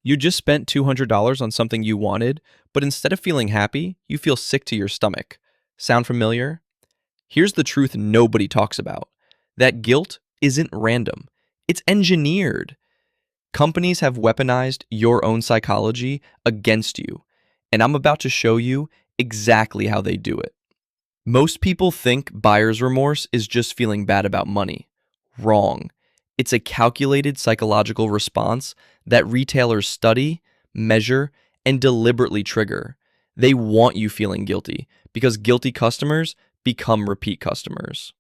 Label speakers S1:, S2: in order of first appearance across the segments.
S1: You just spent $200 on something you wanted, but instead of feeling happy, you feel sick to your stomach. Sound familiar? Here's the truth nobody talks about. That guilt isn't random. It's engineered. Companies have weaponized your own psychology against you, and I'm about to show you exactly how they do it. Most people think buyer's remorse is just feeling bad about money. Wrong. It's a calculated psychological response that retailers study, measure, and deliberately trigger. They want you feeling guilty because guilty customers become repeat customers.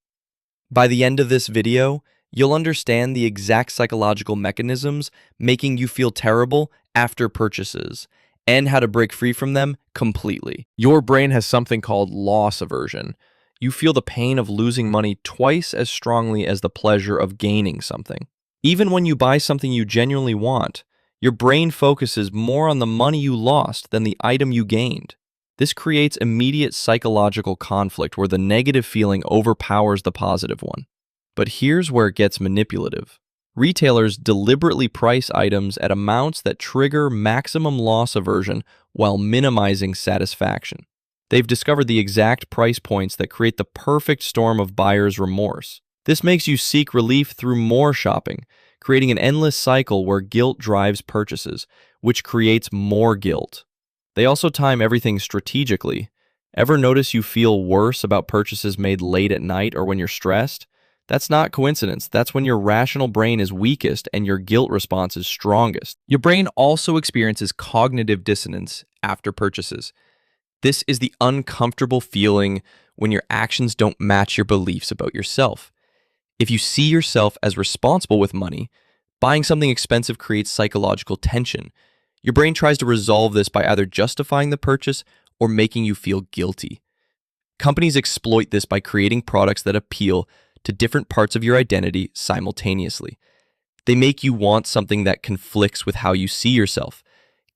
S1: By the end of this video, you'll understand the exact psychological mechanisms making you feel terrible after purchases and how to break free from them completely.
S2: Your brain has something called loss aversion. You feel the pain of losing money twice as strongly as the pleasure of gaining something. Even when you buy something you genuinely want, your brain focuses more on the money you lost than the item you gained. This creates immediate psychological conflict where the negative feeling overpowers the positive one. But here's where it gets manipulative. Retailers deliberately price items at amounts that trigger maximum loss aversion while minimizing satisfaction. They've discovered the exact price points that create the perfect storm of buyer's remorse. This makes you seek relief through more shopping, creating an endless cycle where guilt drives purchases, which creates more guilt. They also time everything strategically. Ever notice you feel worse about purchases made late at night or when you're stressed? That's not coincidence. That's when your rational brain is weakest and your guilt response is strongest. Your brain also experiences cognitive dissonance after purchases. This is the uncomfortable feeling when your actions don't match your beliefs about yourself. If you see yourself as responsible with money, buying something expensive creates psychological tension. Your brain tries to resolve this by either justifying the purchase or making you feel guilty. Companies exploit this by creating products that appeal to different parts of your identity simultaneously. They make you want something that conflicts with how you see yourself,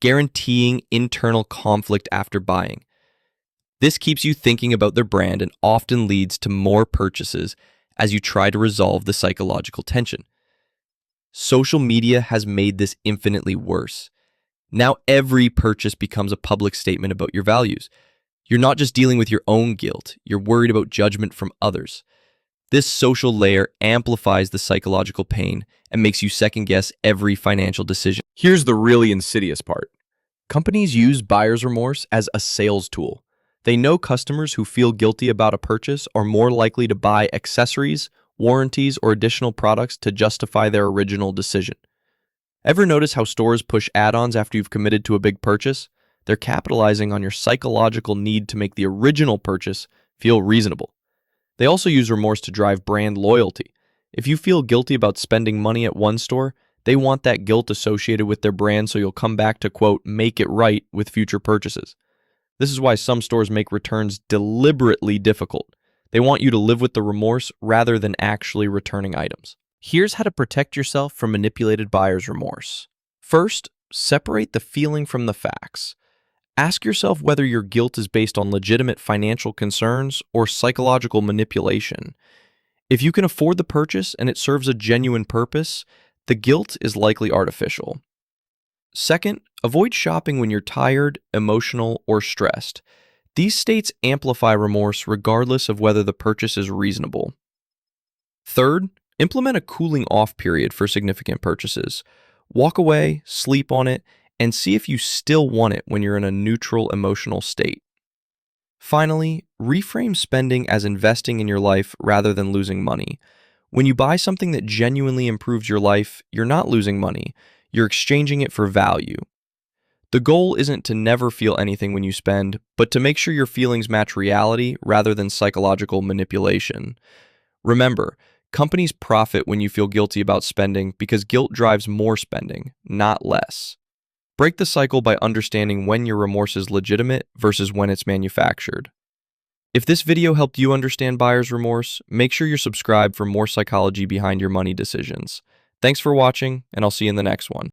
S2: guaranteeing internal conflict after buying. This keeps you thinking about their brand and often leads to more purchases as you try to resolve the psychological tension. Social media has made this infinitely worse. Now every purchase becomes a public statement about your values. You're not just dealing with your own guilt, you're worried about judgment from others. This social layer amplifies the psychological pain and makes you second-guess every financial decision.
S3: Here's the really insidious part.
S2: Companies use buyer's remorse as a sales tool. They know customers who feel guilty about a purchase are more likely to buy accessories, warranties, or additional products to justify their original decision. Ever notice how stores push add-ons after you've committed to a big purchase? They're capitalizing on your psychological need to make the original purchase feel reasonable. They also use remorse to drive brand loyalty. If you feel guilty about spending money at one store, they want that guilt associated with their brand so you'll come back to, quote, make it right with future purchases. This is why some stores make returns deliberately difficult. They want you to live with the remorse rather than actually returning items. Here's how to protect yourself from manipulated buyer's remorse. First, separate the feeling from the facts. Ask yourself whether your guilt is based on legitimate financial concerns or psychological manipulation. If you can afford the purchase and it serves a genuine purpose, the guilt is likely artificial. Second, avoid shopping when you're tired, emotional, or stressed. These states amplify remorse regardless of whether the purchase is reasonable. Third, implement a cooling off period for significant purchases. Walk away, sleep on it, and see if you still want it when you're in a neutral emotional state. Finally, reframe spending as investing in your life rather than losing money. When you buy something that genuinely improves your life, you're not losing money, you're exchanging it for value. The goal isn't to never feel anything when you spend, but to make sure your feelings match reality rather than psychological manipulation. Remember, companies profit when you feel guilty about spending because guilt drives more spending, not less. Break the cycle by understanding when your remorse is legitimate versus when it's manufactured. If this video helped you understand buyer's remorse, make sure you're subscribed for more psychology behind your money decisions. Thanks for watching, and I'll see you in the next one.